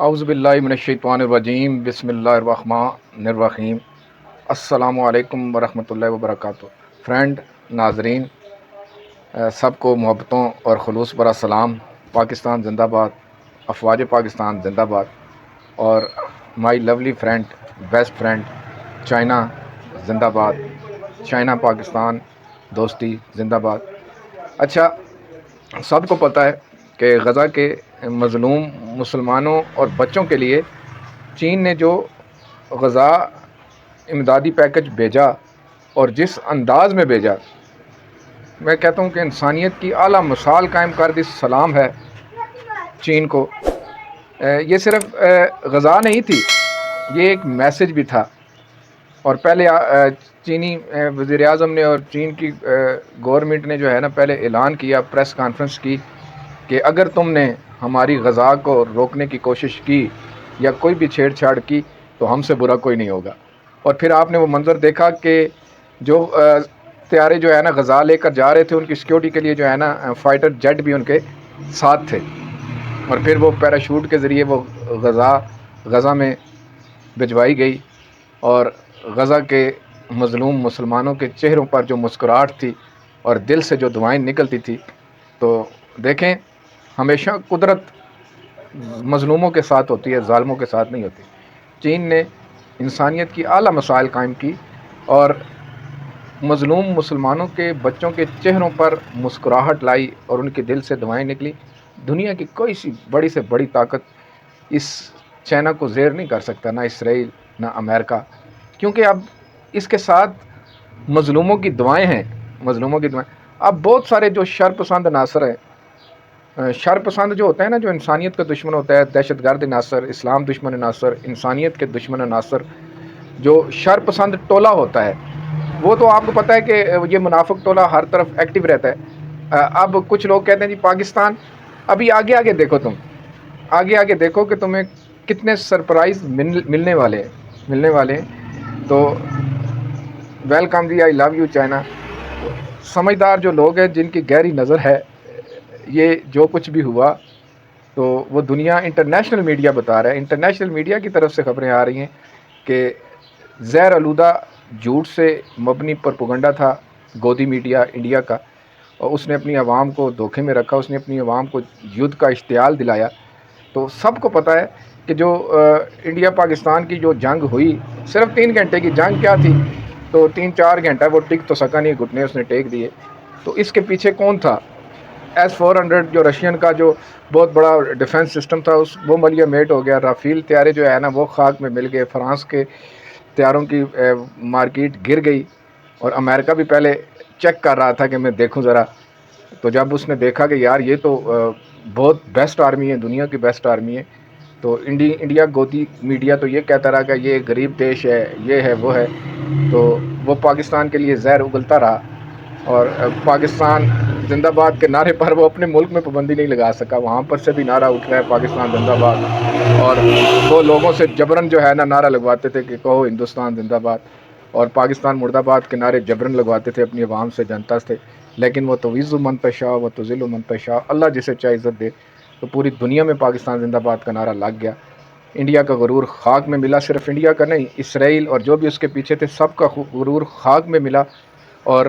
اعوذ باللہ من الشیطان الرجیم بسم اللہ الرحمن الرحیم السلام علیکم ورحمۃ اللہ وبرکاتہ۔ فرینڈ، ناظرین، سب کو محبتوں اور خلوص برا سلام۔ پاکستان زندہ باد، افواج پاکستان زندہ باد، اور my lovely friend, best friend China زندہ باد، چائنا پاکستان دوستی زندہ باد۔ اچھا، سب کو پتہ ہے کہ غزہ کے مظلوم مسلمانوں اور بچوں کے لیے چین نے جو غذا امدادی پیکج بھیجا اور جس انداز میں بھیجا، میں کہتا ہوں کہ انسانیت کی اعلیٰ مثال قائم کر دی۔ سلام ہے چین کو۔ یہ صرف غذا نہیں تھی، یہ ایک میسج بھی تھا۔ اور پہلے چینی وزیر اعظم نے اور چین کی گورنمنٹ نے جو ہے نا پہلے اعلان کیا، پریس کانفرنس کی کہ اگر تم نے ہماری غذا کو روکنے کی کوشش کی یا کوئی بھی چھیڑ چھاڑ کی تو ہم سے برا کوئی نہیں ہوگا۔ اور پھر آپ نے وہ منظر دیکھا کہ جو طیارے جو ہے نا غذا لے کر جا رہے تھے، ان کی سیکیورٹی کے لیے جو ہے نا فائٹر جیٹ بھی ان کے ساتھ تھے، اور پھر وہ پیراشوٹ کے ذریعے وہ غزہ میں بھجوائی گئی، اور غزہ کے مظلوم مسلمانوں کے چہروں پر جو مسکراہٹ تھی اور دل سے جو دعائیں نکلتی تھی۔ تو دیکھیں، ہمیشہ قدرت مظلوموں کے ساتھ ہوتی ہے، ظالموں کے ساتھ نہیں ہوتی۔ چین نے انسانیت کی اعلیٰ مسائل قائم کی اور مظلوم مسلمانوں کے بچوں کے چہروں پر مسکراہٹ لائی اور ان کے دل سے دعائیں نکلی۔ دنیا کی کوئی سی بڑی سے بڑی طاقت اس چائنا کو زیر نہیں کر سکتا، نہ اسرائیل نہ امریکہ، کیونکہ اب اس کے ساتھ مظلوموں کی دعائیں ہیں، مظلوموں کی دعائیں۔ اب بہت سارے جو شرپسند عناصر ہیں، شرپسند جو ہوتا ہے نا، جو انسانیت کا دشمن ہوتا ہے، دہشت گرد عناصر، اسلام دشمن عناصر، انسانیت کے دشمن عناصر، جو شرپسند ٹولہ ہوتا ہے، وہ تو آپ کو پتہ ہے کہ یہ منافق ٹولہ ہر طرف ایکٹیو رہتا ہے۔ اب کچھ لوگ کہتے ہیں جی پاکستان، ابھی آگے آگے دیکھو، تم آگے آگے دیکھو کہ تمہیں کتنے سرپرائز ملنے والے ہیں۔ تو ویلکم جی، آئی لو یو چائنا۔ سمجھدار جو لوگ ہیں، جن کی گہری نظر ہے، یہ جو کچھ بھی ہوا تو وہ دنیا انٹرنیشنل میڈیا بتا رہا ہے، انٹرنیشنل میڈیا کی طرف سے خبریں آ رہی ہیں کہ زہر آلودہ جھوٹ سے مبنی پروپیگنڈا تھا گودی میڈیا انڈیا کا، اور اس نے اپنی عوام کو دھوکے میں رکھا، اس نے اپنی عوام کو یدھ کا اشتعال دلایا۔ تو سب کو پتہ ہے کہ جو انڈیا پاکستان کی جو جنگ ہوئی، صرف 3 گھنٹے کی جنگ کیا تھی، تو 3-4 گھنٹہ وہ ٹک تو سکا نہیں، گھٹنے اس نے ٹیک دیے۔ تو اس کے پیچھے کون تھا؟ S-400 جو رشین کا جو بہت بڑا ڈیفنس سسٹم تھا، وہ ملیہ میٹ ہو گیا۔ رافیل طیارے جو ہے نا وہ خاک میں مل گئے، فرانس کے طیاروں کی مارکیٹ گر گئی، اور امریکہ بھی پہلے چیک کر رہا تھا کہ میں دیکھوں ذرا۔ تو جب اس نے دیکھا کہ یار یہ تو بہت بیسٹ آرمی ہے، دنیا کی بیسٹ آرمی ہے، تو انڈیا گودی میڈیا تو یہ کہتا رہا کہ یہ غریب دیش ہے، یہ ہے وہ ہے، تو وہ پاکستان کے لیے زہر اگلتا رہا، اور پاکستان زندہ باد کے نعرے پر وہ اپنے ملک میں پابندی نہیں لگا سکا۔ وہاں پر سے بھی نعرہ اٹھ رہا ہے پاکستان زندہ باد، اور وہ لوگوں سے جبرن جو ہے نا نعرہ لگواتے تھے کہ کہو ہندوستان زندہ باد، اور پاکستان مرد آباد کے نعرے جبرن لگواتے تھے اپنی عوام سے، جنتا سے۔ لیکن وہ تویز من تشاء و تذل من تشاء، اللہ جسے چاہے عزت دے۔ تو پوری دنیا میں پاکستان زندہ باد کا نعرہ لگ گیا۔ انڈیا کا غرور خاک میں ملا، صرف انڈیا کا نہیں، اسرائیل اور جو بھی اس کے پیچھے تھے سب کا غرور خاک میں ملا، اور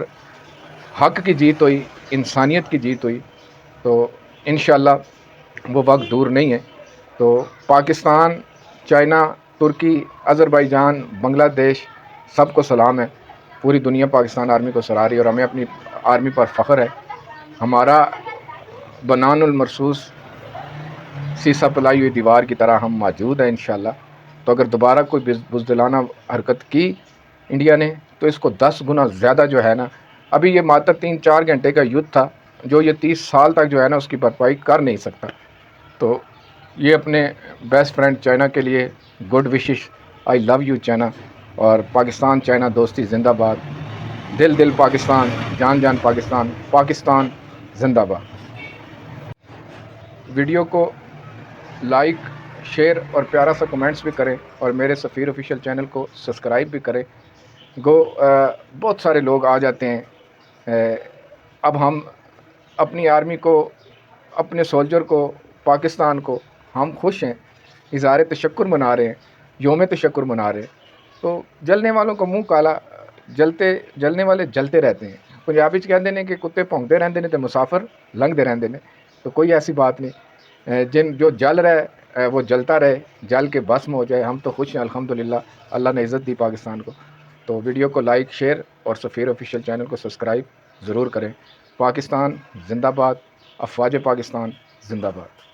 حق کی جیت ہوئی، انسانیت کی جیت ہوئی۔ تو انشاءاللہ وہ وقت دور نہیں ہے۔ تو پاکستان، چائنا، ترکی، آذربائیجان، بنگلہ دیش، سب کو سلام ہے۔ پوری دنیا پاکستان آرمی کو سراہ رہی ہے، اور ہمیں اپنی آرمی پر فخر ہے۔ ہمارا بنان المرصوص سیسا پلائی ہوئی دیوار کی طرح ہم موجود ہیں انشاءاللہ۔ تو اگر دوبارہ کوئی بزدلانہ حرکت کی انڈیا نے، تو اس کو 10 گنا زیادہ جو ہے نا، ابھی یہ ماتر 3-4 گھنٹے کا یدھ تھا، جو یہ 30 سال تک جو ہے نا اس کی بھرپائی کر نہیں سکتا۔ تو یہ اپنے بیسٹ فرینڈ چائنا کے لیے good wishes, I love you China, اور پاکستان چائنا دوستی زندہ باد، دل دل پاکستان، جان جان پاکستان، پاکستان زندہ باد۔ ویڈیو کو لائک، شیئر اور پیارا سا کمنٹس بھی کریں، اور میرے سفیر آفیشیل چینل کو سبسکرائب بھی کریں۔ بہت سارے لوگ آ جاتے ہیں۔ اب ہم اپنی آرمی کو، اپنے سولجر کو، پاکستان کو، ہم خوش ہیں اظہار تشکر منا رہے ہیں، یوم تشکر منا رہے ہیں، تو جلنے والوں کا منہ کالا، جلنے والے جلتے رہتے ہیں۔ پنجابی چ کہتے ہیں کہ کتے بھونکتے رہتے ہیں تو مسافر لنگتے رہتے ہیں، تو کوئی ایسی بات نہیں۔ جو جل رہا ہے وہ جلتا رہے، جل کے بھسم ہو جائے، ہم تو خوش ہیں الحمدللہ، اللہ نے عزت دی پاکستان کو۔ تو ویڈیو کو لائک، شیئر اور سفیر آفیشیل چینل کو سبسکرائب ضرور کریں۔ پاکستان زندہ باد، افواج پاکستان زندہ باد۔